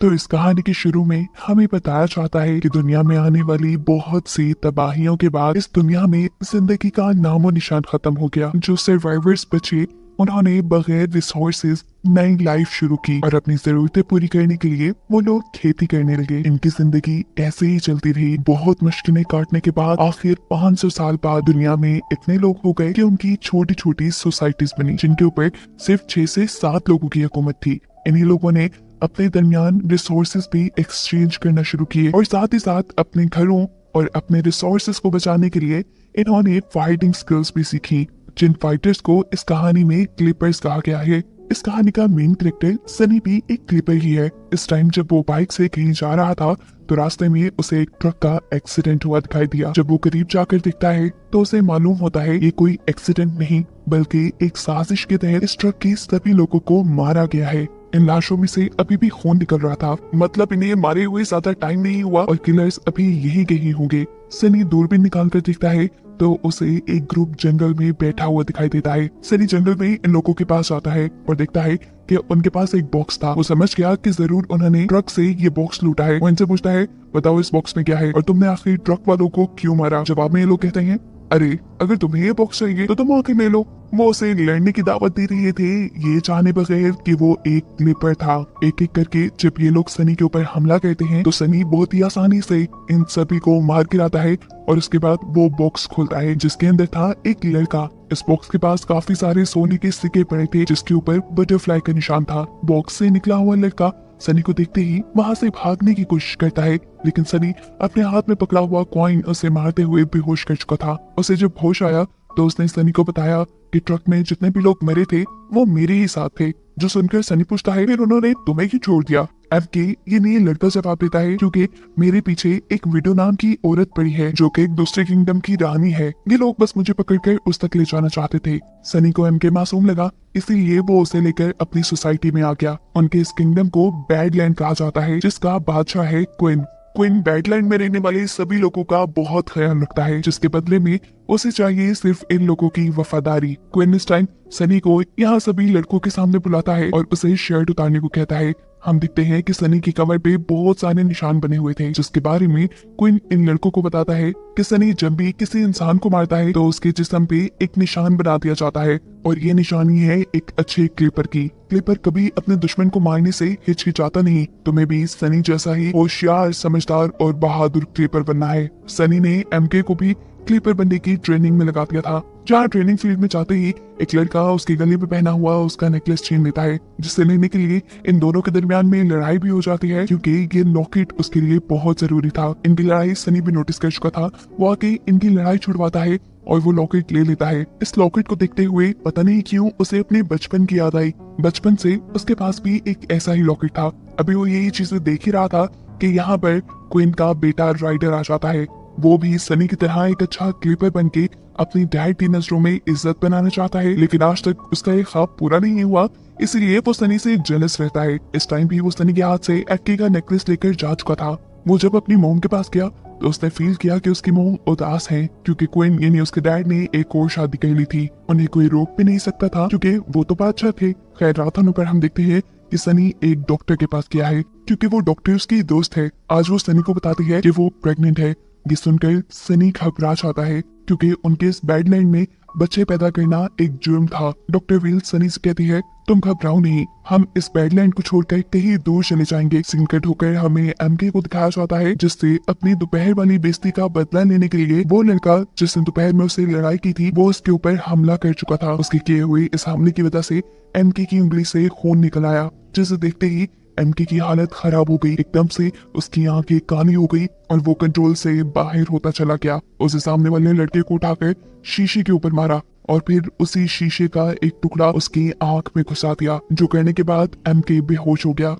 तो इस कहानी के शुरू में हमें बताया जाता है कि दुनिया में आने वाली बहुत सी तबाहियों के बाद इस दुनिया में जिंदगी का नामो निशान खत्म हो गया। जो सर्वाइवर्स बचे उन्होंने बगैर रिसोर्सेज नई लाइफ शुरू की और अपनी जरूरतें पूरी करने के लिए वो लोग खेती करने लगे। इनकी जिंदगी ऐसे ही चलती रही। बहुत मुश्किलें काटने के बाद आखिर 500 साल बाद दुनिया में इतने लोग हो गए कि उनकी छोटी छोटी सोसाइटीज बनी जिनके ऊपर सिर्फ 6 से 7 लोगों की हुकूमत थी। इन्हीं लोगों ने अपने दरमियान रिसोर्सेज भी एक्सचेंज करना शुरू किए और साथ ही साथ अपने घरों और अपने रिसोर्सेज को बचाने के लिए इन्होंने फाइटिंग स्किल्स भी सीखी, जिन फाइटर्स को इस कहानी में क्लिपर्स कहा गया है। इस कहानी का मेन कैरेक्टर सनी भी एक क्लिपर ही है। इस टाइम जब वो बाइक से कहीं जा रहा था तो रास्ते में उसे एक ट्रक का एक्सीडेंट हुआ दिखाई दिया। जब वो करीब जाकर दिखता है तो उसे मालूम होता है ये कोई एक्सीडेंट नहीं बल्कि एक साजिश के तहत इस ट्रक के सभी लोगों को मारा गया है। इन लाशों में से अभी भी खून निकल रहा था, मतलब इन्हें मारे हुए ज्यादा टाइम नहीं हुआ और किलर्स अभी यही कहीं होंगे। सनी दूरबीन निकाल कर देखता है तो उसे एक ग्रुप जंगल में बैठा हुआ दिखाई देता है। सनी जंगल में इन लोगों के पास आता है और देखता है कि उनके पास एक बॉक्स था। वो समझ गया कि जरूर उन्होंने ट्रक से ये बॉक्स लूटा है। वो इनसे पूछता है, बताओ इस बॉक्स में क्या है और तुमने आखिर ट्रक वालों को क्यों मारा? जवाब में ये लोग कहते हैं, अरे अगर तुम्हें ये बॉक्स चाहिए तो तुम आके ले लो। वो उसे लड़ने की दावत दे रहे थे, ये जाने बगैर कि वो एक क्लिपर था। एक एक करके जब ये लोग सनी के ऊपर हमला करते हैं तो सनी बहुत ही आसानी से इन सभी को मार गिराता है और उसके बाद वो बॉक्स खोलता है जिसके अंदर था एक लड़का। इस बॉक्स के पास काफी सारे सोने के सिक्के पड़े थे जिसके ऊपर बटरफ्लाई का निशान था। बॉक्स से निकला हुआ लड़का सनी को देखते ही वहां से भागने की कोशिश करता है, लेकिन सनी अपने हाथ में पकड़ा हुआ कॉइन उसे मारते हुए बेहोश कर चुका था। उसे जब होश आया तो उसने सनी को बताया कि ट्रक में जितने भी लोग मरे थे वो मेरे ही साथ थे। जो सुनकर सनी पूछता है, फिर उन्होंने तुम्हें क्यों छोड़ दिया? के ये नहीं लड़का जवाब देता है, क्योंकि मेरे पीछे एक विडो नाम की औरत पड़ी है जो कि एक दूसरे किंगडम की रानी है। ये लोग बस मुझे पकड़कर उस तक ले जाना चाहते थे। सनी को के मासूम लगा, इसीलिए वो उसे लेकर अपनी सोसाइटी में आ गया। उनके इस किंगडम को बैडलैंड कहा जाता है जिसका बादशाह है क्विन। क्विन बैडलैंड में रहने वाले सभी लोगों का बहुत ख्याल रखता है, जिसके बदले में उसे चाहिए सिर्फ इन लोगों की वफादारी। क्विन इस टाइम सनी को यहाँ सभी लड़कों के सामने बुलाता है और उसे शर्ट उतारने को कहता है। हम देखते हैं कि सनी की कमर पे बहुत सारे निशान बने हुए थे, जिसके बारे में क्विन इन लड़कों को बताता है कि सनी जब भी किसी इंसान को मारता है तो उसके जिस्म पे एक निशान बना दिया जाता है और ये निशानी है एक अच्छे क्लिपर की। क्लिपर कभी अपने दुश्मन को मारने से हिचकिचाता नहीं। तुम्हें भी सनी जैसा ही होशियार, समझदार और बहादुर क्लिपर बनना है। सनी ने एमके को भी क्लिपर बनने की ट्रेनिंग में लगा दिया था। जहाँ ट्रेनिंग फील्ड में जाते ही एक लड़का उसके गले में पहना हुआ उसका नेकलेस छीन लेता है, जिससे लेने के लिए इन दोनों के दरमियान में लड़ाई भी हो जाती है, क्योंकि ये लॉकेट उसके लिए बहुत जरूरी था। इनकी लड़ाई सनी भी नोटिस कर चुका था। वो आके इनकी लड़ाई छुड़वाता है और वो लॉकेट ले लेता है। इस लॉकेट को देखते हुए पता नहीं क्यों उसे अपने बचपन की याद आई। बचपन से उसके पास भी एक ऐसा ही लॉकेट था। अभी वो यही चीजें देख ही रहा था कि यहाँ पर क्वीन का बेटा राइडर आ जाता है। वो भी सनी की तरह एक अच्छा क्लिपर बन के अपनी डैड की नजरों में इज्जत बनाना चाहता है, लेकिन आज तक उसका ये ख्वाब पूरा नहीं हुआ, इसलिए वो सनी से जेलस रहता है। इस टाइम भी वो सनी के हाथ से एक्के का नेकलेस लेकर जा चुका था। वो जब अपनी मोम के पास गया तो उसने फील किया कि उसकी मोम उदास है, क्योंकि क्वीन यानी उसके डैड ने एक और शादी कर ली थी। उन्हें कोई रोक भी नहीं सकता था क्योंकि वो तो बादशाह थे। खैर रात होने पर हम देखते हैं कि सनी एक डॉक्टर के पास गया है, क्योंकि वो डॉक्टर उसकी दोस्त है। आज वो सनी को बताती है कि वो प्रेग्नेंट है। ये सुनकर सनी घबरा जाता है, क्योंकि उनके इस बैडलैंड में बच्चे पैदा करना एक जुर्म था। डॉक्टर विल सनी से कहती है, तुम घबराओ नहीं, हम इस बैडलैंड को छोड़कर कहीं दूर चले जाएंगे। सीन कट होकर हमें एमके को दिखाया जाता है, जिससे अपनी दोपहर वाली बेइज्जती का बदला लेने के लिए वो लड़का जिसने दोपहर में उससे लड़ाई की थी वो उसके ऊपर हमला कर चुका था। उसके किए हुए इस हमले की वजह से एमके की उंगली से खून निकल आया, जिसे देखते ही एमके की हालत खराब हो गई। एकदम से उसकी आंखें काली हो गई और वो कंट्रोल से बाहर होता चला गया। उसे सामने वाले लड़के को उठाकर शीशे के ऊपर मारा और फिर उसी शीशे का एक टुकड़ा उसकी आंख में घुसा दिया, जो करने के बाद एमके बेहोश हो गया।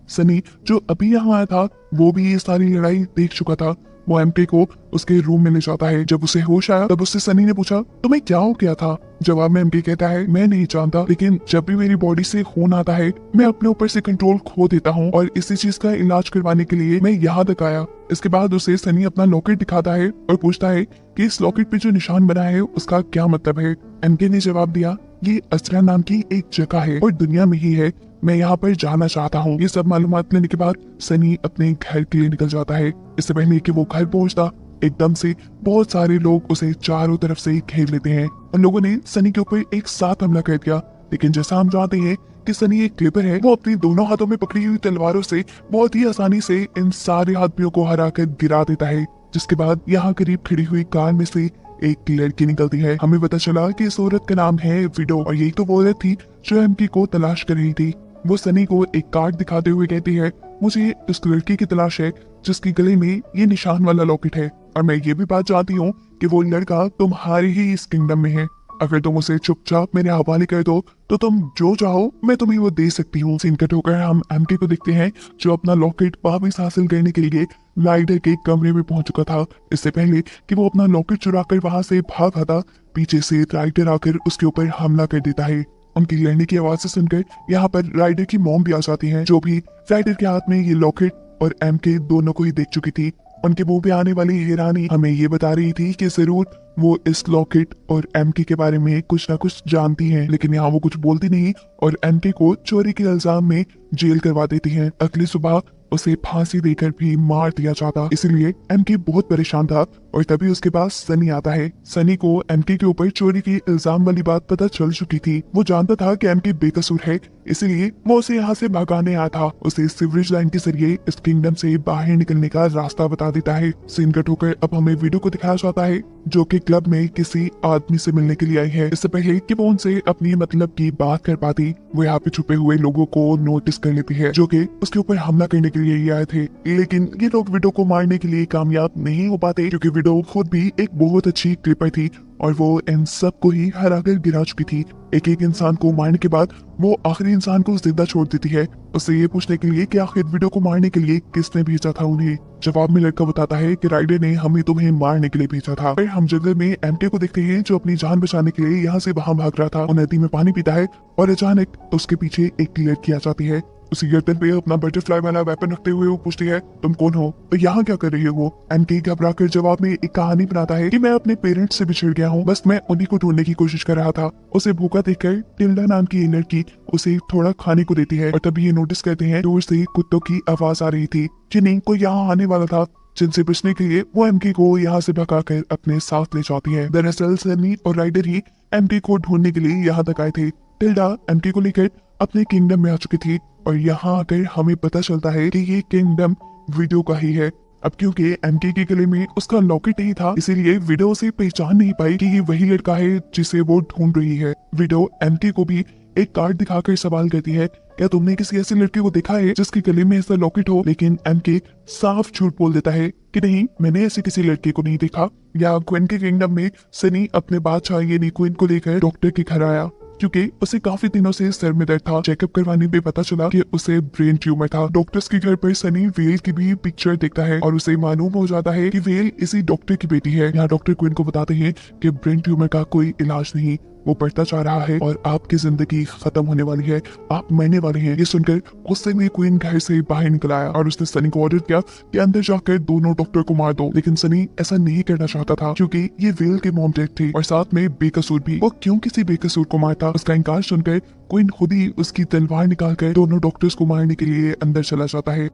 सनी जो अभी यहाँ आया था वो भी ये सारी लड़ाई देख चुका था। वो एमके को उसके रूम में ले जाता है। जब उसे होश आया तब उससे सनी ने पूछा, तुम्हें क्या हो गया था? जवाब में एमके कहता है, मैं नहीं जानता, लेकिन जब भी मेरी बॉडी से खून आता है मैं अपने ऊपर से कंट्रोल खो देता हूँ और इसी चीज का इलाज करवाने के लिए मैं यहाँ तक आया। इसके बाद उसे सनी अपना लॉकेट दिखाता है और पूछता है कि इस लॉकेट पे जो निशान बना है उसका क्या मतलब है। एमके ने जवाब दिया, ये असरा नाम की एक जगह है और दुनिया में ही है मैं यहाँ पर जाना चाहता हूँ। ये सब मालूमात लेने के बाद सनी अपने घर के लिए निकल जाता है। इससे पहले कि वो घर पहुंचता, एकदम से बहुत सारे लोग उसे चारों तरफ से घेर लेते हैं। उन लोगों ने सनी के ऊपर एक साथ हमला कर दिया, लेकिन जैसा हम जानते हैं कि सनी एक क्लिपर है, वो अपनी दोनों हाथों में पकड़ी हुई तलवारों से बहुत ही आसानी से इन सारे आदमियों को हराकर गिरा देता है। जिसके बाद यहाँ करीब खड़ी हुई कार में से एक लड़की निकलती है। हमें पता चला कि इस औरत का नाम है विडो, और यही तो वो औरत थी जो एमके को तलाश कर रही थी। वो सनी को एक कार्ड दिखाते हुए कहती है, मुझे उस लड़की की तलाश है जिसके गले में ये निशान वाला लॉकेट है, और मैं ये भी बात जानती हूँ कि वो लड़का तुम्हारे ही इस किंगडम में है। अगर तुम उसे चुपचाप मेरे हवाले कर दो तो तुम जो चाहो मैं तुम्हें वो दे सकती हूँ। सीन कट होकर हम एमके को देखते हैं जो अपना लॉकेट वापस हासिल करने के लिए राइडर के कमरे में पहुंच चुका था। इससे पहले कि वो अपना लॉकेट चुराकर वहां से भागा था, पीछे से राइडर आकर उसके ऊपर हमला कर देता है। उनकी लड़ने की आवाज से सुनकर यहाँ पर राइडर की मॉम भी आ जाती है, जो भी राइडर के हाथ में ये लॉकेट और एमके दोनों को ही देख चुकी थी। उनके मुंह पे आने वाली हैरानी हमें ये बता रही थी कि जरूर वो इस लॉकेट और एमके के बारे में कुछ ना कुछ जानती हैं, लेकिन यहाँ वो कुछ बोलती नहीं और एमके को चोरी के इल्जाम में जेल करवा देती हैं। अगली सुबह उसे फांसी देकर भी मार दिया जाता। इसलिए एमके बहुत परेशान था और तभी उसके पास सनी आता है। सनी को एमके के ऊपर चोरी की इल्जाम वाली बात पता चल चुकी थी। वो जानता था कि एमके बेकसूर है, इसलिए वो उसे यहाँ से भगाने आया था। उसे सीवरेज लाइन के जरिए इस किंगडम से बाहर निकलने का रास्ता बता देता है। सीन कट होकर अब हमें वीडियो को दिखाया जाता है जो कि क्लब में किसी आदमी से मिलने के लिए आई है। इससे पहले कि वो उनसे अपनी मतलब की बात कर पाती, वो यहाँ पे छुपे हुए लोगों को नोटिस कर लेती है जो कि उसके ऊपर हमला करने के लिए ही आए थे। लेकिन ये लोग विडो को मारने के लिए कामयाब नहीं हो पाते, क्योंकि विडो खुद भी एक बहुत अच्छी क्लिपर थी और वो इन सब को ही हराकर गिरा चुकी थी। एक एक इंसान को मारने के बाद वो आखिरी इंसान को जिंदा छोड़ देती है, उससे ये पूछने के लिए कि आखिर विडो को मारने के लिए किसने भेजा था उन्हें। जवाब में लड़का बताता है कि राइडर ने हमें तुम्हें मारने के लिए भेजा था। फिर हम जंगल में एमके को देखते हैं जो अपनी जान बचाने के लिए यहाँ से वहां भाग रहा था। वो नदी में पानी पीता है और अचानक उसके पीछे एक लड़की आ जाती है। उसी गर्दन पे अपना बटरफ्लाई वाला वेपन रखते हुए वो पूछती है, तुम कौन हो और यहाँ क्या कर रही हो? वो एमके घबराकर जवाब में एक कहानी बनाता है कि मैं अपने पेरेंट्स से बिछड़ गया हूँ, बस मैं उन्हीं को ढूंढने की कोशिश कर रहा था। उसे भूखा देखकर टिल्डा नाम की लड़की उसे थोड़ा खाने को देती है और तभी ये नोटिस करते हैं दूर से कुत्तों की आवाज आ रही थी जिन्हें कोई यहाँ आने वाला था, जिनसे बचने के लिए वो एमके को यहाँ से भगाकर अपने साथ ले जाती है। दरअसल सनी और राइडर ही एमके को ढूंढने के लिए यहाँ तक आए थे। टिल्डा एमके को लेकर अपने किंगडम में आ चुकी थी और यहाँ आकर हमें पता चलता है कि ये किंगडम विडो का ही है। अब क्योंकि एमके के गले में उसका लॉकेट नहीं था, इसीलिए विडो उसे पहचान नहीं पाई कि ये वही लड़का है जिसे वो ढूंढ रही है। विडो एमके को भी एक कार्ड दिखाकर सवाल करती है, क्या तुमने किसी ऐसे लड़के को देखा है जिसके गले में ऐसा लॉकेट हो? लेकिन एमके साफ झूठ बोल देता है कि नहीं, मैंने ऐसे किसी लड़के को नहीं देखा। या क्वीन के किंगडम में सनी अपने बादशाह यानी क्वीन को लेकर डॉक्टर के घर आया क्योंकि उसे काफी दिनों से सर में दर्द था। चेकअप करवाने पे पता चला कि उसे ब्रेन ट्यूमर था। डॉक्टर्स के घर पर सनी वेल की भी पिक्चर देखता है और उसे मालूम हो जाता है कि वेल इसी डॉक्टर की बेटी है। यहाँ डॉक्टर क्वीन को बताते हैं कि ब्रेन ट्यूमर का कोई इलाज नहीं, वो बढ़ता जा रहा है और आपकी जिंदगी खत्म होने वाली है, आप मरने वाले हैं। ये सुनकर गुस्से में क्वीन घर से बाहर निकल आया और उसने सनी को ऑर्डर किया कि अंदर जाकर दोनों डॉक्टर को मार दो। लेकिन सनी ऐसा नहीं करना चाहता था क्योंकि ये वेल के मॉम डेड थे और साथ में बेकसूर भी। वो क्यों किसी बेकसूर को मारता? उसका इनकार सुनकर क्वीन खुद ही उसकी तलवार निकालकर दोनों डॉक्टर्स को मारने के लिए अंदर चला जाता है।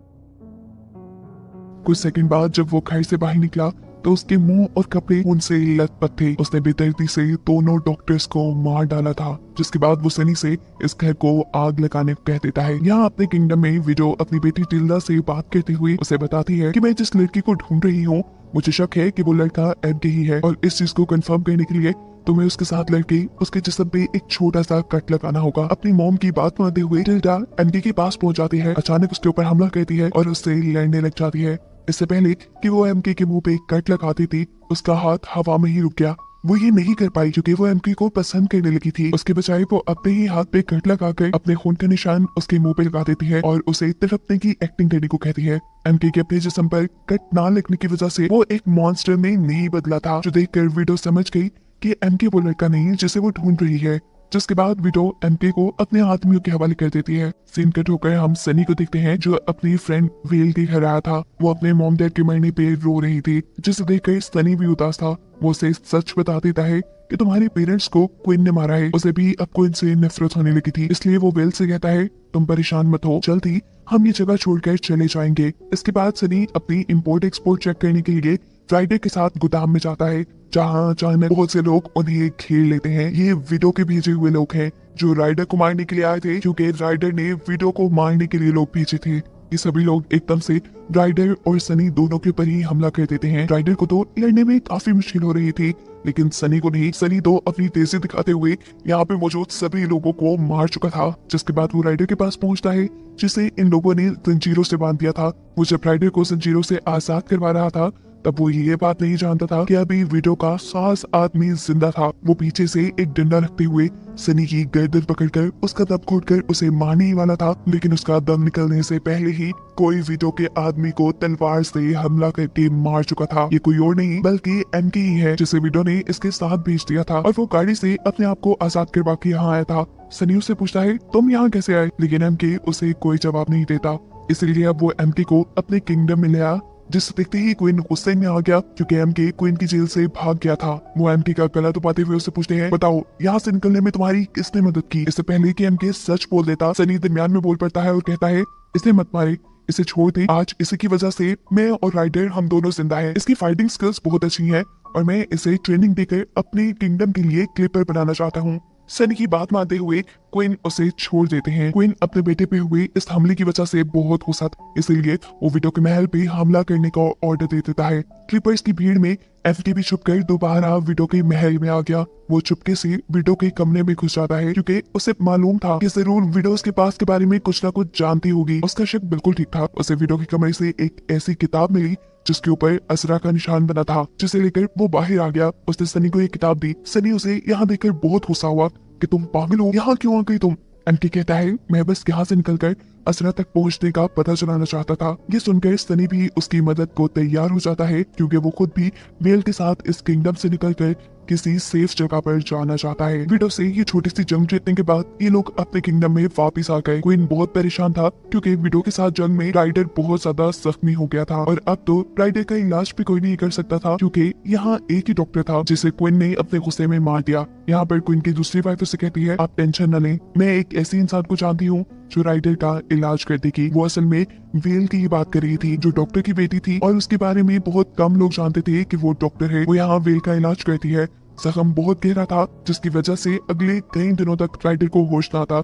कुछ सेकंड बाद जब वो घर से बाहर निकला तो उसके मुंह और कपड़े उनसे लथपथ थे। उसने बेदर्दी से दोनों डॉक्टर्स को मार डाला था, जिसके बाद वो सनी से इस घर को आग लगाने को कह देता है। यहाँ अपने किंगडम में विडो अपनी बेटी टिल्डा से बात करते हुए उसे बताती है कि मैं जिस लड़की को ढूंढ रही हूँ, मुझे शक है कि वो लड़का एमके ही है और इस चीज को कंफर्म करने के लिए तुम्हें उसके साथ लड़के उसके जिस्म पे एक छोटा सा कट लगाना होगा। अपनी मॉम की बात मानते हुए टिल्डा एमके के पास पहुंच जाती है। अचानक उसके ऊपर हमला करती है और उससे लड़ने लग जाती है। इससे पहले कि वो एमके के मुंह पे कट लगाती थी, उसका हाथ हवा में ही रुक गया। वो ये नहीं कर पाई क्योंकि वो एमके को पसंद करने लगी थी। उसके बजाय वो अपने ही हाथ पे कट लगाकर अपने खून का निशान उसके मुंह पे लगा देती है और उसे तड़पने की एक्टिंग करने को कहती है। एमके के अपने जिस्म पर कट ना लगने की वजह से वो एक मॉन्स्टर में नहीं बदला था, जो देखकर विडो समझ गई कि एमके वो लड़का नहीं जिसे वो ढूंढ रही है। जिसके बाद विडो एमके को अपने आदमियों के हवाले कर देती है। सीन कट होकर हम सनी को देखते हैं जो अपनी फ्रेंड वेल के घर आया था। वो अपने मॉम डैड के मरने पे रो रही थी, जिसे देखकर सनी भी उदास था। वो उसे सच बता देता है कि तुम्हारे पेरेंट्स को क्वीन ने मारा है। उसे भी अब क्वीन से नफरत होने लगी थी, इसलिए वो वेल से कहता है तुम परेशान मत हो, जल्दी हम ये जगह छोड़कर चले जाएंगे। इसके बाद सनी अपनी इम्पोर्ट एक्सपोर्ट चेक करने के लिए राइडर के साथ गोदाम में जाता है, जहाँ अचानक बहुत से लोग उन्हें घेर लेते हैं। ये विडो के भेजे हुए लोग हैं जो राइडर को मारने के लिए आए थे, क्योंकि राइडर ने विडो को मारने के लिए लोग भेजे थे। ये सभी लोग एकदम से राइडर और सनी दोनों के ऊपर ही हमला कर देते हैं। राइडर को तो लड़ने में काफी मुश्किल हो रही थी, लेकिन सनी को नहीं। सनी तो अपनी तेजी दिखाते हुए यहाँ पे मौजूद सभी लोगों को मार चुका था। जिसके बाद वो राइडर के पास पहुंचता है, जिसे इन लोगों ने जंजीरों से बांध दिया था। वो जब राइडर को जंजीरों से आजाद करवा रहा था, तब वो ये बात नहीं जानता था कि अभी विडो का खास आदमी जिंदा था। वो पीछे से एक डंडा रखते हुए सनी की गर्दन पकड़कर उसका दम घोटकर उसे मारने ही वाला था, लेकिन उसका दम निकलने से पहले ही कोई विडो के आदमी को तलवार से हमला करके मार चुका था। ये कोई और नहीं बल्कि एमके ही है, जिसे विडो ने इसके साथ भेज दिया था, और वो गाड़ी से अपने आप को आजाद करवा के यहाँ आया था। सनी उससे पूछता है तुम यहाँ कैसे आए, लेकिन एमके उसे कोई जवाब नहीं देता। इसलिए अब वो एमके को अपने किंगडम में ले आया, जिसे देखते ही क्वीन गुस्से में आ गया, क्योंकि एमके क्वीन की जेल से भाग गया था। वो एमके का गला दबाते हुए उससे पूछते हैं बताओ यहाँ से निकलने में तुम्हारी किसने मदद की। इससे पहले कि एमके सच बोल देता, सनी दरमियान में बोल पड़ता है और कहता है इसे मत मारे, इसे छोड़ दे। आज इसी की वजह से मैं और राइडर हम दोनों जिंदा हैं। इसकी फाइटिंग स्किल्स बहुत अच्छी हैं और मैं इसे ट्रेनिंग देकर अपने किंगडम के लिए क्लिपर बनाना चाहता हूँ। सनी की बात मानते हुए क्वीन उसे छोड़ देते हैं। क्वीन अपने बेटे पे हुए इस हमले की वजह से बहुत गुस्सा था, इसीलिए वो विडो के महल पे हमला करने का ऑर्डर दे देता है। क्लिपर्स की भीड़ में एफटी भी छुपकर दोबारा विडो के महल में आ गया। वो चुपके से विडो के कमरे में घुस जाता है, क्योंकि उसे मालूम था कि जरूर विडो उसके पास के बारे में कुछ ना कुछ जानती होगी। उसका शक बिल्कुल ठीक था। उसे विडो के कमरे से एक ऐसी किताब मिली जिसके ऊपर असरा का निशान बना था, जिसे लेकर वो बाहर आ गया। उसने सनी को ये किताब दी। सनी उसे यहाँ देखकर बहुत गुस्सा हुआ कि तुम पागल हो, यहाँ क्यों आ गई तुम। एमके कहता है मैं बस यहाँ से निकलकर असरा तक पहुँचने का पता चलाना चाहता था। ये सुनकर सनी भी उसकी मदद को तैयार हो जाता है, क्योंकि वो खुद भी वेल के साथ इस किंगडम से निकलकर किसी सेफ जगह पर जाना चाहता है। विडो से ये छोटी सी जंग जीतने के बाद ये लोग अपने किंगडम में वापस आ गए। क्वीन बहुत परेशान था, क्योंकि विडो के साथ जंग में राइडर बहुत ज्यादा जख्मी हो गया था, और अब तो राइडर का इलाज भी कोई नहीं कर सकता था, क्योंकि यहाँ एक ही डॉक्टर था जिसे क्वीन ने अपने गुस्से में मार दिया। यहाँ पर क्वीन की दूसरी वाइफ उसे कहती है आप टेंशन न लें, मैं एक ऐसे इंसान को जानती हूँ जो राइडर का इलाज कर देगी। वो असल में वेल की ही बात कर रही थी, जो डॉक्टर की बेटी थी, और उसके बारे में बहुत कम लोग जानते थे कि वो डॉक्टर है। वो यहाँ वेल का इलाज करती है। जख्म बहुत गहरा था, जिसकी वजह से अगले कई दिनों तक राइडर को होश ना था।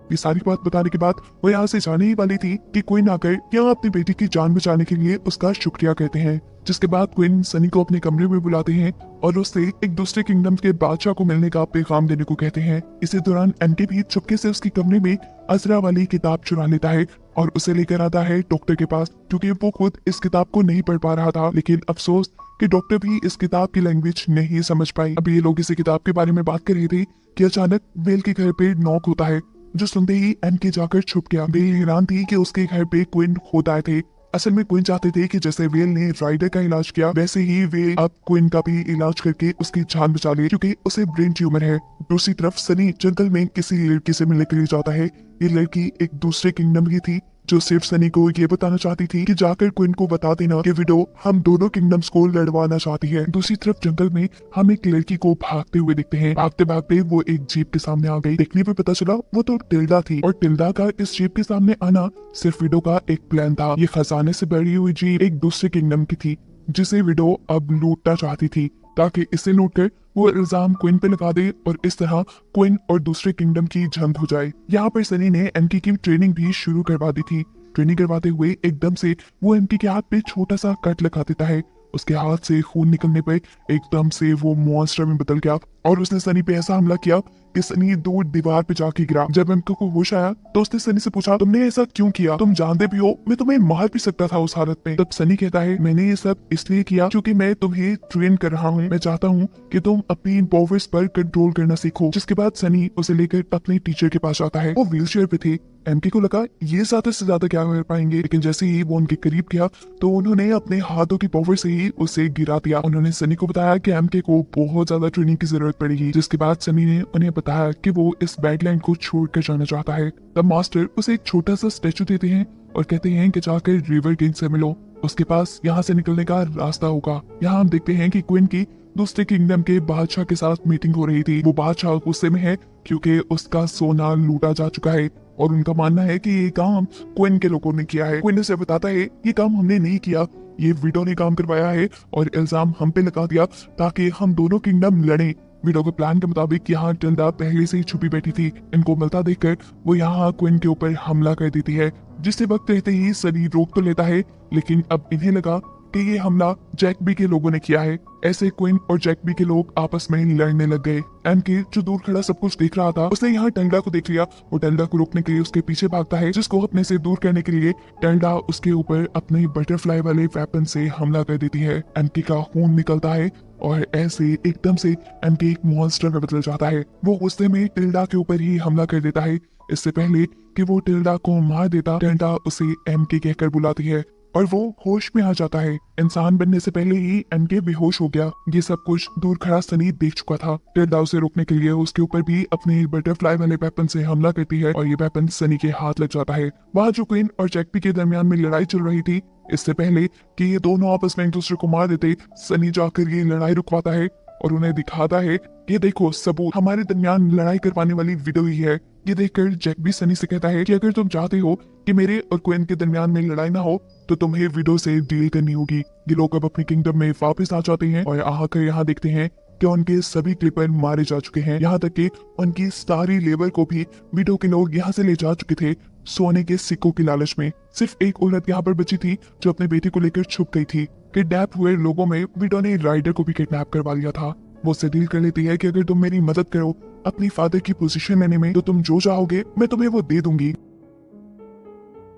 ये सारी बात बताने के बाद वो यहाँ से जाने ही वाली थी कि क्वीन आकर यहाँ अपनी बेटी की जान बचाने के लिए उसका शुक्रिया कहते हैं। जिसके बाद क्वीन सनी को अपने कमरे में बुलाते हैं और उससे एक दूसरे किंगडम के बादशाह को मिलने का पैगाम देने को कहते हैं। इसी दौरान एमके भी चुपके से उसके कमरे में असरा वाली किताब चुरा लेता है और उसे लेकर आता है डॉक्टर के पास, क्योंकि वो खुद इस किताब को नहीं पढ़ पा रहा था। लेकिन अफसोस कि डॉक्टर भी इस किताब की लैंग्वेज नहीं समझ पाई। अब ये लोग इस किताब के बारे में बात कर रहे थे कि अचानक वेल के घर पे नॉक होता है, जो सुनते ही एमके जाकर छुप गया। वेल हैरान थी कि उसके घर पे क्वीन खुद आए थे। असल में क्वीन चाहते थे कि जैसे वेल ने राइडर का इलाज किया, वैसे ही वेल अब क्वीन का भी इलाज करके उसकी जान बचा ले, क्योंकि उसे ब्रेन ट्यूमर है। दूसरी तरफ सनी जंगल में किसी लड़की से मिलने के लिए जाता है। ये लड़की एक दूसरे किंगडम की थी, जो सिर्फ सनी को ये बताना चाहती थी कि जाकर क्वीन को बता देना कि विडो हम दोनों किंगडम्स को लड़वाना चाहती है। दूसरी तरफ जंगल में हम एक लड़की को भागते हुए देखते हैं। भागते भागते वो एक जीप के सामने आ गई। देखने पे पता चला वो तो टिल्डा थी, और टिल्डा का इस जीप के सामने आना सिर्फ विडो का एक प्लान था। ये खजाने से भरी हुई जीप एक दूसरे किंगडम की थी, जिसे विडो अब लूटना चाहती थी, ताकि इसे लूटकर वो इल्जाम क्वीन पे लगा दे और इस तरह क्वीन और दूसरे किंगडम की जंग हो जाए। यहाँ पर सनी ने एमके की ट्रेनिंग भी शुरू करवा दी थी। ट्रेनिंग करवाते हुए एकदम से वो एमके के हाथ पे छोटा सा कट लगा देता है। उसके हाथ से खून निकलने पर एकदम से वो मॉन्स्टर में बदल गया और उसने सनी पे ऐसा हमला किया कि सनी दूर दीवार पे जाके गिरा। जब एमके को होश आया तो उसने सनी से पूछा तुमने ऐसा क्यों किया, तुम जानते भी हो मैं तुम्हें मार भी सकता था उस हालत में। तब सनी कहता है मैंने ये सब इसलिए किया क्योंकि मैं तुम्हें ट्रेन कर रहा हूँ। मैं चाहता हूँ कि तुम अपनी इन पावर्स पर कंट्रोल करना सीखो। जिसके बाद सनी उसे लेकर अपने टीचर के पास आता है। वो व्हील चेयर पे थे। एमके को लगा ये ज्यादा से ज्यादा क्या कर पाएंगे, लेकिन जैसे ही वो उनके करीब गया तो उन्होंने अपने हाथों की पावर से ही उसे गिरा दिया। उन्होंने सनी को बताया कि एमके को बहुत ज्यादा ट्रेनिंग की जरूरत पड़ेगी। जिसके बाद सनी ने उन्हें बताया कि वो इस बैडलैंड को छोड़कर जाना चाहता है। तब मास्टर उसे एक छोटा सा स्टैचू देते हैं और कहते हैं कि जाकर रिवर किंग से मिलो, उसके पास यहाँ से निकलने का रास्ता होगा। यहाँ हम देखते हैं कि क्वीन की दूसरे किंगडम के बादशाह के साथ मीटिंग हो रही थी। वो बादशाह गुस्से में है क्योंकि उसका सोना लूटा जा चुका है और उनका मानना है कि ये काम क्वीन के लोगों ने किया है। क्वीन उसे बताता है ये काम हमने नहीं किया, ये विडो ने काम करवाया है और इल्जाम हम पे लगा दिया ताकि हम दोनों किंगडम लड़ें। विडो के प्लान के मुताबिक यहाँ टिल्डा पहले से ही छुपी बैठी थी। इनको मिलता देखकर वो यहाँ क्वीन के ऊपर हमला कर देती है, जिससे वक्त रहते ही सनी रोक तो लेता है, लेकिन अब इन्हें लगा कि ये हमला जैकबी के लोगों ने किया है। ऐसे क्वीन और जैकबी के लोग आपस में लड़ने लग गए। एमके जो दूर खड़ा सब कुछ देख रहा था, उसने यहाँ टेल्डा को देख लिया। वो टेल्डा को रोकने के लिए उसके पीछे भागता है, जिसको अपने से दूर करने के लिए टेल्डा उसके ऊपर अपने बटरफ्लाई वाले वेपन से हमला कर देती है। एमके का खून निकलता है और ऐसे एकदम से एमके एक मॉन्स्टर में बदल जाता है। वो गुस्से में टिल्डा के ऊपर ही हमला कर देता है। इससे पहले कि वो टिल्डा को मार देता, टिल्डा उसे एमके कहकर बुलाती है और वो होश में आ जाता है। इंसान बनने से पहले ही एमके बेहोश हो गया। ये सब कुछ दूर खड़ा सनी देख चुका था। टिल्डा उसे रोकने के लिए उसके ऊपर भी अपने बटरफ्लाई वाले वेपन से हमला करती है और ये वेपन सनी के हाथ लग जाता है। वहाँ जो क्वीन और जैकबी के दरमियान में लड़ाई चल रही थी, इससे पहले कि ये दोनों आपस में एक दूसरे को मार देते, सनी जाकर ये लड़ाई रुकवाता है और उन्हें दिखाता है ये देखो सबूत, हमारे दरमियान लड़ाई करवाने वाली विडो ही है। ये देखकर जैक भी सनी से कहता है कि अगर तुम चाहते हो कि मेरे और क्वीन के दरमियान में लड़ाई ना हो तो तुम्हें विडो से डील करनी होगी। ये लोग अब अपने किंगडम में वापस आ जाते हैं और आकर यहाँ देखते हैं कि उनके सभी क्लिपर मारे जा चुके हैं। यहाँ तक कि उनकी सारी लेबर को भी विडो के लोग यहाँ से ले जा चुके थे सोने के सिक्कों की लालच में। सिर्फ एक औरत यहाँ पर बची थी जो अपने बेटे को लेकर छुप गई थी। किडनैप हुए लोगों में विडो ने राइडर को भी किडनैप करवा लिया था। वो उससे डील कर लेती है कि अगर तुम मेरी मदद करो अपनी फादर की पोजीशन लेने में तो तुम जो चाहोगे मैं तुम्हें वो दे दूंगी।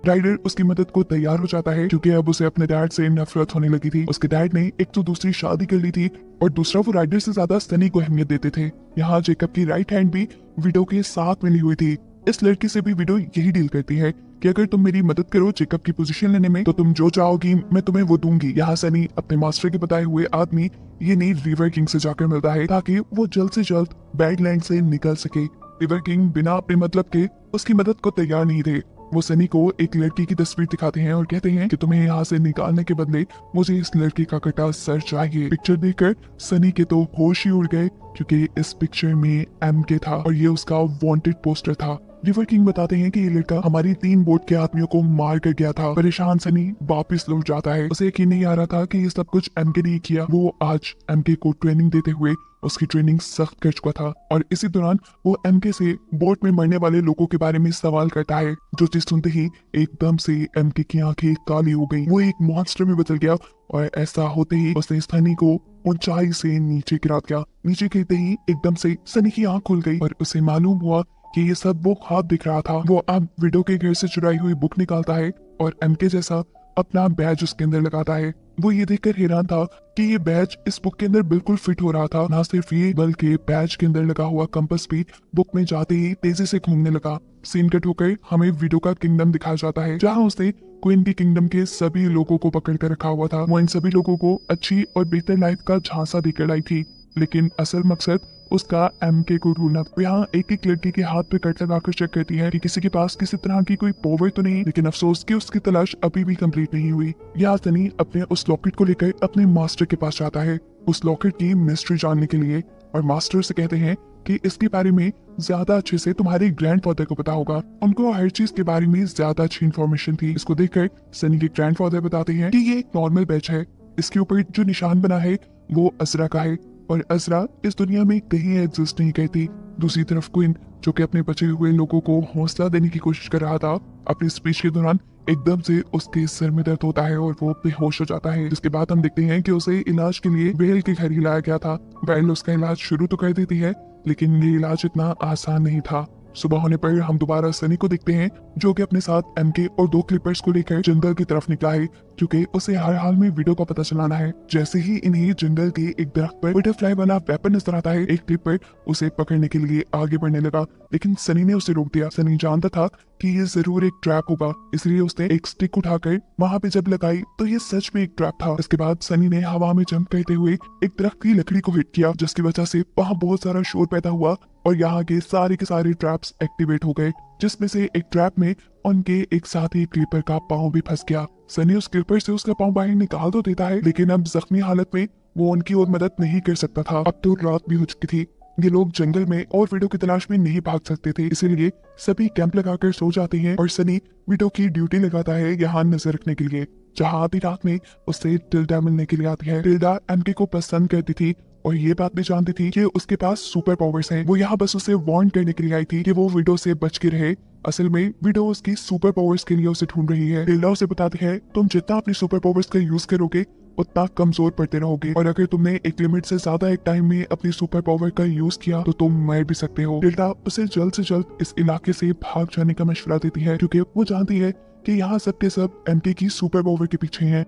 राइडर उसकी मदद को तैयार हो जाता है क्योंकि अब उसे अपने डैड से नफरत होने लगी थी। उसके डैड ने एक तो दूसरी शादी कर ली थी और दूसरा वो राइडर से ज्यादा सनी को अहमियत देते थे। यहाँ जेकब की राइट हैंड भी विडो के साथ मिली हुई थी। इस लड़की से भी विडो यही डील करती है कि अगर तुम मेरी मदद करो जेकब की पोजीशन लेने में तो तुम जो चाहोगी मैं तुम्हें वो दूंगी। यहाँ सनी अपने मास्टर के बताए हुए आदमी ये नहीं रिवर किंग से जाकर मिलता है ताकि वो जल्द से जल्द बैडलैंड से निकल सके। रिवर किंग बिना अपने मतलब के उसकी मदद को तैयार नहीं थे। वो सनी को एक लड़की की तस्वीर दिखाते हैं और कहते हैं कि तुम्हें यहाँ से निकालने के बदले मुझे इस लड़की का कटा सर चाहिए। पिक्चर देखकर सनी के तो होश ही उड़ गए क्योंकि इस पिक्चर में एमके था और ये उसका वांटेड पोस्टर था। रिवर किंग बताते हैं कि ये लड़का हमारी 3 बोट के आदमियों को मार कर गया था। परेशान सनी वापस लौट जाता है। उसे यकीन नहीं आ रहा था कि ये सब कुछ एमके ने किया। वो आज एमके को ट्रेनिंग देते हुए उसकी ट्रेनिंग सख्त कर चुका था और इसी दौरान वो एमके से बोट में मरने वाले लोगों के बारे में सवाल करता है। जो चीज सुनते ही एकदम से एमके की आंखें काली हो गई। वो एक मॉन्स्टर में बदल गया और ऐसा होते ही उसने सनी को ऊंचाई से नीचे गिरा दिया। नीचे गिरते ही एकदम से सनी की आंख खुल गई और उसे मालूम हुआ कि ये सब वो ख्वाब दिख रहा था। वो अब विडो के घर से चुराई हुई बुक निकालता है और एमके जैसा अपना बैज उसके अंदर लगाता है। वो ये देखकर हैरान था कि ये बैज इस बुक के अंदर बिल्कुल फिट हो रहा था। ना सिर्फ ये बल्कि बैज के अंदर लगा हुआ कंपास भी बुक में जाते ही तेजी से घूमने लगा। सीन कट होकर हमें विडो का किंगडम दिखाया जाता है जहाँ उसने क्वीन के किंगडम के सभी लोगों को पकड़ कर रखा हुआ था। वो इन सभी लोगों को अच्छी और बेहतर लाइफ का झांसा देकर लाई थी, लेकिन असल मकसद उसका एमके को ढूंढना। यहाँ एक एक लड़की के हाथ पे कट लगाकर चेक करती है कि किसी के पास किसी तरह की कोई पावर तो नहीं, लेकिन अफसोस कि उसकी तलाश अभी भी कंप्लीट नहीं हुई। यहाँ सनी अपने उस लॉकेट को लेकर अपने मास्टर के पास जाता है उस लॉकेट की मिस्ट्री जानने के लिए और मास्टर से कहते हैं कि इसके बारे में ज्यादा अच्छे से तुम्हारे ग्रैंडफादर को पता होगा। उनको हर चीज के बारे में ज्यादा अच्छी इन्फॉर्मेशन थी। इसको देखकर सनी के ग्रैंडफादर बताते हैं कि ये एक नॉर्मल बैच है। इसके ऊपर जो निशान बना है वो अजरा का है और अजरा इस दुनिया में कहीं एग्जिस्ट नहीं करती। दूसरी तरफ क्वीन जो कि अपने बचे हुए लोगों को हौसला देने की कोशिश कर रहा था, अपनी स्पीच के दौरान एकदम से उसके सिर में दर्द होता है और वो बेहोश हो जाता है। जिसके बाद हम देखते हैं कि उसे इलाज के लिए वेल के घर ही लाया गया था। वेल उसका इलाज शुरू तो कर देती है लेकिन ये इलाज इतना आसान नहीं था। सुबह होने पर हम दोबारा सनी को देखते हैं जो कि अपने साथ एमके और 2 क्लिपर्स को लेकर जंगल की तरफ निकला है क्योंकि उसे हर हाल में विडो का पता चलाना है। जैसे ही इन्हें जंगल के एक दरख्त पर बटरफ्लाई वाला वेपन नजर आता है, एक क्लिपर उसे पकड़ने के लिए आगे बढ़ने लगा लेकिन सनी ने उसे रोक दिया। सनी जानता था कि ये जरूर एक ट्रैप होगा, इसलिए उसने एक स्टिक उठाकर वहाँ पे जब लगाई तो ये सच में एक ट्रैप था। इसके बाद सनी ने हवा में जंप करते हुए एक दरख्त की लकड़ी को हिट किया जिसकी वजह से वहाँ बहुत सारा शोर पैदा हुआ और यहाँ के सारे ट्रैप्स एक्टिवेट हो गए, जिसमें से एक ट्रैप में उनके एक साथी क्लीपर का पाँव भी फंस गया। सनी उस क्लीपर से उसका पाँव बाहर निकाल तो देता है लेकिन अब जख्मी हालत में वो उनकी और मदद नहीं कर सकता था। अब तो रात भी हो चुकी थी। ये लोग जंगल में और विडो की तलाश में नहीं भाग सकते थे, इसीलिए सभी कैंप लगाकर सो जाते हैं और सनी विडो की ड्यूटी लगाता है यहाँ नजर रखने के लिए। जहाँ आधी रात में उससे टिल्डा मिलने के लिए आती है। टिल्डा एमके को पसंद करती थी और ये बात भी जानती थी कि उसके पास सुपर पावर्स हैं। वो यहाँ बस उसे वार्न करने के लिए आई थी कि वो विडो से बच के रहे। असल में विडो उसकी सुपर पावर्स के लिए उसे ढूंढ रही है। टिल्डा उसे बताती है तुम जितना अपनी सुपर पावर्स का यूज करोगे उतना कमजोर पड़ते रहोगे, और अगर तुमने एक लिमिट से ज्यादा एक टाइम में अपनी सुपर पावर का यूज किया तो तुम मर भी सकते हो। टिल्डा उसे जल्द से जल्द इस इलाके से भाग जाने का मशवरा देती है, क्योंकि वो जानती है कि यहाँ सब के सब एमके की सुपर पावर के पीछे हैं।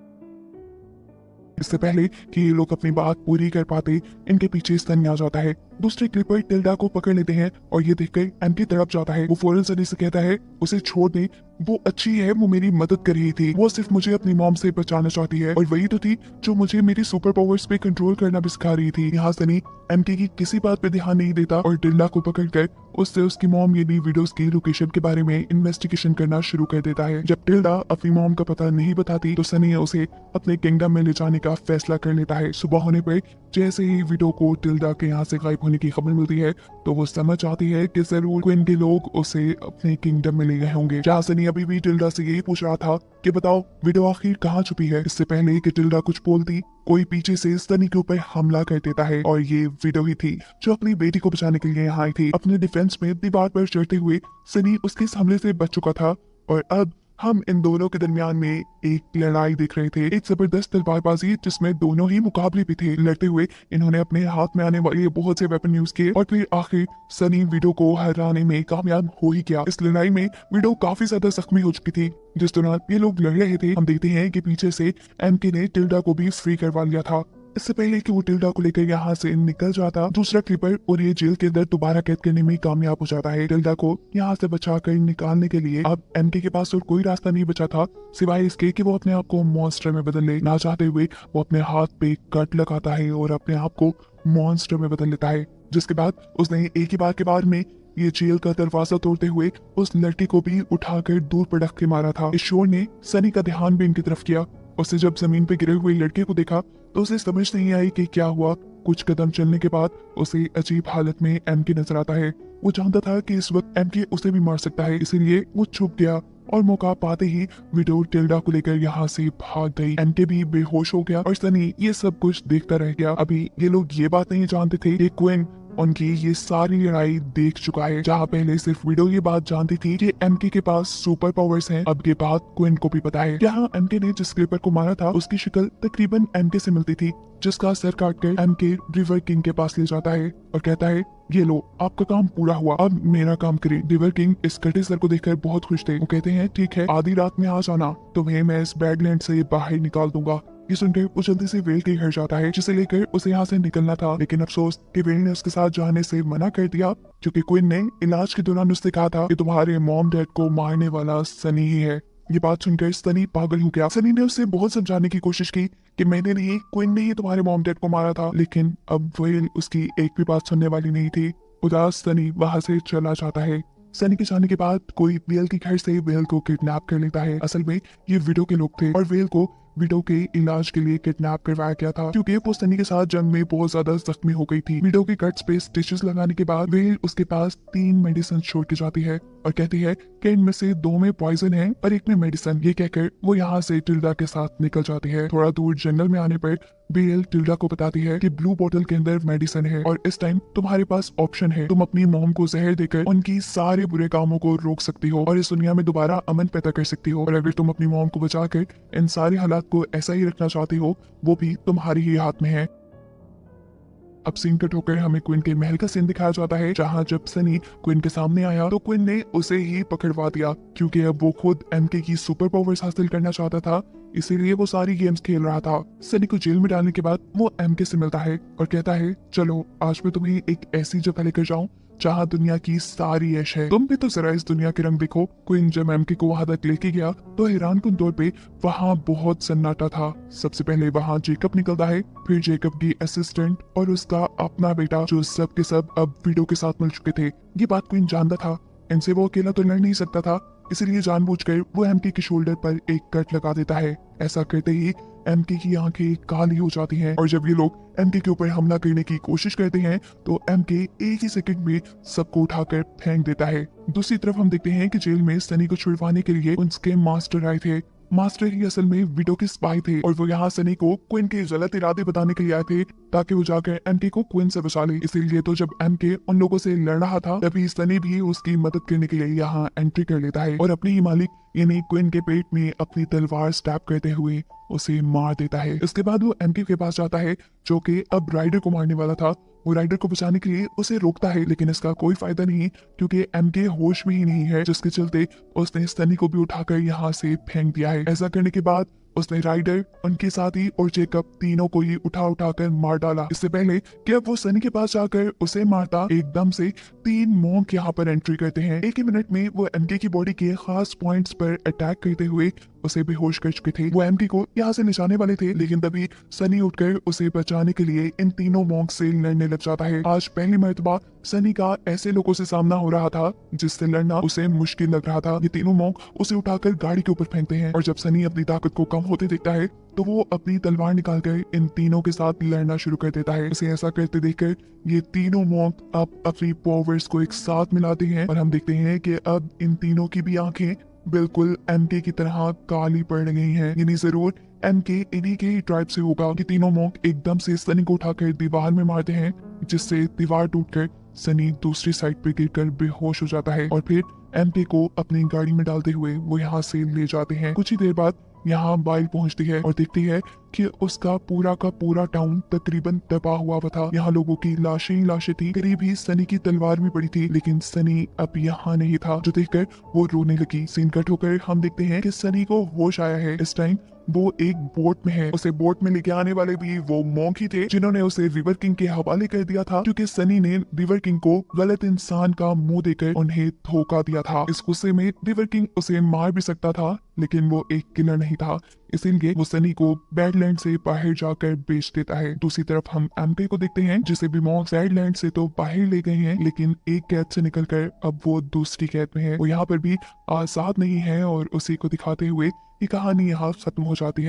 इससे पहले कि ये लोग अपनी बात पूरी कर पाते, इनके पीछे सनी आ जाता है। दूसरे क्लिपर टिल्डा को पकड़ लेते हैं और ये देखकर एमके तरफ जाता है। वो फौरन सनी से कहता है उसे छोड़ दे, वो अच्छी है, वो मेरी मदद कर रही थी, वो सिर्फ मुझे अपनी मॉम से बचाना चाहती है, और वही तो थी जो मुझे मेरी सुपर पावर्स पे कंट्रोल करना भी सिखा रही थी। यहाँ सनी एमके की किसी बात पे ध्यान नहीं देता और टिल्डा को पकड़कर उससे उसकी मॉम यानी वीडियोस की लोकेशन के बारे में इन्वेस्टिगेशन करना शुरू कर देता है। जब टिल्डा अपनी मॉम का पता नहीं बताती तो सनी उसे अपने किंगडम में ले जाने का फैसला कर लेता है। सुबह होने पर जैसे ही विडो को टिल्डा के यहाँ से गायब होने की खबर मिलती है तो वो समझ आती है कि जरूर क्वीन के लोग उसे अपने किंगडम में ले गए होंगे। जहाँ सनी अभी भी टिल्डा से यही पूछ रहा था कि बताओ विडो आखिर कहाँ छुपी है। इससे पहले कि टिल्डा कुछ बोलती, कोई पीछे से सनी के ऊपर हमला कर देता है, और ये विडो ही थी जो अपनी बेटी को बचाने के लिए यहाँ आई थी। अपने डिफेंस में दीवार पर चढ़ते हुए सनी उसके इस हमले से बच चुका था, और अब हम इन दोनों के दरमियान में एक लड़ाई देख रहे थे, एक जबरदस्त तलवारबाजी जिसमें दोनों ही मुकाबले भी थे। लड़ते हुए इन्होंने अपने हाथ में आने वाले बहुत से वेपन यूज किए और फिर आखिर सनी विडो को हराने में कामयाब हो ही गया। इस लड़ाई में विडो काफी ज्यादा जख्मी हो चुकी थी। जिस दौरान ये लोग लड़ रहे थे, हम देखते हैं कि पीछे से एमके ने टिल्डा को भी फ्री करवा लिया था। इससे पहले कि वो टिल्डा को लेकर यहाँ से निकल जाता, दूसरा क्लिपर और ये जेल के अंदर दोबारा कैद करने में कामयाब हो जाता है। टिल्डा को यहाँ से बचाकर निकालने के लिए अब एमके के पास और कोई रास्ता नहीं बचा था सिवाय इसके कि वो अपने आप को मॉन्स्टर में बदल ले। ना चाहते हुए वो अपने हाथ पे कट लगाता है और अपने आप को मॉन्स्टर में बदल लेता है, जिसके बाद उसने एक ही बार के बाद में ये जेल का दरवाजा तोड़ते हुए उस लड़की को भी उठाकर दूर पर रख के मारा था। इस शोर ने सनी का ध्यान भी इनकी तरफ किया। उसे जब जमीन पे गिरे हुए लड़के को देखा तो उसे समझ नहीं आई कि क्या हुआ। कुछ कदम चलने के बाद उसे अजीब हालत में एमके नजर आता है। वो जानता था कि इस वक्त एमके उसे भी मार सकता है, इसीलिए वो छुप गया और मौका पाते ही विडो टिल्डा को लेकर यहाँ से भाग गई। एमके भी बेहोश हो गया और सनी ये सब कुछ देखता रह गया। अभी ये लोग ये बात नहीं जानते थे कि क्वीन उनकी ये सारी लड़ाई देख चुका है। जहाँ पहले सिर्फ विडो ये बात जानती थी कि एमके के पास सुपर पावर्स हैं, अब के बाद क्वीन को भी पता है। यहाँ एमके ने जिस क्लिपर को मारा था उसकी शक्ल तकरीबन एमके से मिलती थी, जिसका सर काटकर एमके रिवर किंग के पास ले जाता है और कहता है ये लो आपका काम पूरा हुआ, अब मेरा काम करें। रिवर किंग इस कटे सर को देखकर बहुत खुश थे। वो कहते हैं ठीक है, आधी रात में आ जाना, तुम्हें मैं इस बैडलैंड से बाहर निकाल दूंगा। ये सुनकर वो जल्दी से वेल के घर जाता है, जिसे लेकर उसे यहाँ से निकलना था, लेकिन अफसोस कि वेल ने उसके साथ जाने से मना कर दिया, क्योंकि क्वीन ने इलाज के दौरान उससे कहा था कि तुम्हारे मॉम डैड को मारने वाला सनी ही है। ये बात सुनकर सनी पागल हो गया। सनी ने उसे बहुत समझाने की कोशिश की कि मैंने नहीं, क्वीन ने ही तुम्हारे मॉम डैड को मारा था, लेकिन अब वेल उसकी एक भी बात सुनने वाली नहीं थी। उदास सनी वहां से चला जाता है। सनी के जाने के बाद कोई वेल के घर से वेल को किडनैप कर लेता है। असल में ये विडो के लोग थे और वेल को विडो के इलाज के लिए किडनैप करवाया गया था, क्योंकि वो सनी के साथ जंग में बहुत ज्यादा जख्मी हो गई थी। विडो के कट्स पे स्टिचेस लगाने के बाद वेल उसके पास 3 मेडिसिन छोड़ के जाती है और कहती है कि इनमें से 2 में पॉइजन है और 1 में मेडिसिन। ये कहकर वो यहाँ से टिल्डा के साथ निकल जाती है। थोड़ा दूर जंगल में आने पर बेल टिल्डा को बताती है कि ब्लू बोतल के अंदर मेडिसिन है और इस टाइम तुम्हारे पास ऑप्शन है, तुम अपनी मॉम को जहर देकर उनकी सारे बुरे कामों को रोक सकती हो और इस दुनिया में दोबारा अमन पैदा कर सकती हो, और अगर तुम अपनी मॉम को बचाकर इन सारे हालात को ऐसा ही रखना चाहती हो, वो भी तुम्हारी ही हाथ में है। अब सीन कट होकर हमें क्वीन के महल का सीन दिखाया जाता है, जहाँ जब सनी क्वीन के सामने आया तो क्वीन ने उसे ही पकड़वा दिया, क्योंकि अब वो खुद एमके की सुपर पावर्स हासिल करना चाहता था, इसीलिए वो सारी गेम्स खेल रहा था। सनी को जेल में डालने के बाद वो एमके से मिलता है और कहता है चलो आज मैं तुम्हें एक ऐसी जगह लेकर जाऊं जहाँ दुनिया की सारी ऐश है, तुम भी तो जरा इस दुनिया के रंग देखो। क्वीन जब एमके को वहां तक लेके गया तो हैरानकुन तौर पे वहां बहुत सन्नाटा था। सबसे पहले वहां जेकब निकलता है, फिर जेकब की असिस्टेंट और उसका अपना बेटा, जो सब के सब अब विडो के साथ मिल चुके थे। ये बात क्वीन जानता था, इनसे वो अकेला तो लड़ नहीं सकता था, इसलिए जानबूझकर वो एमके के शोल्डर पर एक कट लगा देता है। ऐसा करते ही एमके की आंखें काली हो जाती हैं और जब ये लोग एमके के ऊपर हमला करने की कोशिश करते हैं तो एमके एक ही सेकंड में सबको उठाकर फेंक देता है। दूसरी तरफ हम देखते हैं कि जेल में सनी को छुड़वाने के लिए उसके मास्टर आए थे। मास्टर ही असल में विडो के स्पाई थे और वो यहाँ सनी को क्विन के गलत इरादे बताने के लिए आए थे ताकि वो जाकर एमके को क्विन से बचा ले। इसीलिए तो जब एमके उन लोगों से लड़ रहा था तभी सनी भी उसकी मदद करने के लिए यहाँ एंट्री कर लेता है और अपने ही मालिक यानी क्विन के पेट में अपनी तलवार स्टैब करते हुए उसे मार देता है। इसके बाद वो एमके के पास जाता है जो कि अब राइडर को मारने वाला था। वो राइडर को बचाने के लिए उसे रोकता है लेकिन इसका कोई फायदा नहीं क्योंकि एमके होश में ही नहीं है, जिसके चलते उसने सनी को भी उठाकर यहाँ से फेंक दिया है। ऐसा करने के बाद उसने राइडर, उनके साथी और जेकब तीनों को ही उठा कर मार डाला। इससे पहले कि अब वो सनी के पास जाकर उसे मारता, एकदम से 3 मॉन्क यहाँ पर एंट्री करते हैं। एक ही मिनट में वो एमके की बॉडी के खास पॉइंट्स पर अटैक करते हुए उसे बेहोश कर चुके थे। वो एमके को यहाँ से निशाने वाले थे लेकिन तभी सनी उठकर उसे बचाने के लिए इन तीनों मॉन्क से लड़ने लग जाता है। आज पहली मर्तबा सनी का ऐसे लोगों से सामना हो रहा था जिससे लड़ना उसे मुश्किल लग रहा था। ये तीनों मॉन्क उसे उठाकर गाड़ी के ऊपर फेंकते हैं और जब सनी अपनी ताकत को कम होते देखता है तो वो अपनी तलवार निकालकर इन तीनों के साथ लड़ना शुरू कर देता है। उसे ऐसा करते देखकर ये तीनों मॉन्क अब अपनी पावर्स को एक साथ मिलाते हैं और हम देखते हैं कि अब इन तीनों की भी आंखें बिल्कुल एमके की तरह काली पड़ गई हैं। यानी जरूर एमके इन्हीं के ही ट्राइब से होगा कि तीनों मॉन्क एकदम से सनी को उठाकर दीवार में मारते हैं जिससे दीवार टूटकर सनी दूसरी साइड पे गिरकर बेहोश हो जाता है और फिर एमके को अपनी गाड़ी में डालते हुए वो यहाँ से ले जाते हैं। कुछ ही देर बाद यहाँ बाइल पहुंचती है और देखती है कि उसका पूरा का पूरा टाउन तकरीबन तबाह हुआ था। यहाँ लोगों की लाशें ही लाशें थी, करीब ही सनी की तलवार भी पड़ी थी लेकिन सनी अब यहाँ नहीं था, जो देखकर वो रोने लगी। सीन कट होकर हम देखते हैं कि सनी को होश आया है। इस टाइम वो एक बोट में है। उसे बोट में लेके आने वाले भी वो मॉन्क ही थे जिन्होंने उसे रिवर किंग के हवाले कर दिया था क्योंकि सनी ने रिवर किंग को गलत इंसान का मुंह देकर उन्हें धोखा दिया था। इस गुस्से में रिवर किंग उसे मार भी सकता था लेकिन वो एक किलर नहीं था, इसीलिए वो सनी को बैडलैंड से बाहर जाकर बेच देता है। दूसरी तरफ हम एमके को देखते हैं जिसे भी मॉन्क बैडलैंड से तो बाहर ले गए हैं लेकिन एक कैद से निकलकर अब वो दूसरी कैद में है। वो यहाँ पर भी आजाद नहीं है और उसी को दिखाते हुए ये कहानी यहाँ खत्म हो जाती है।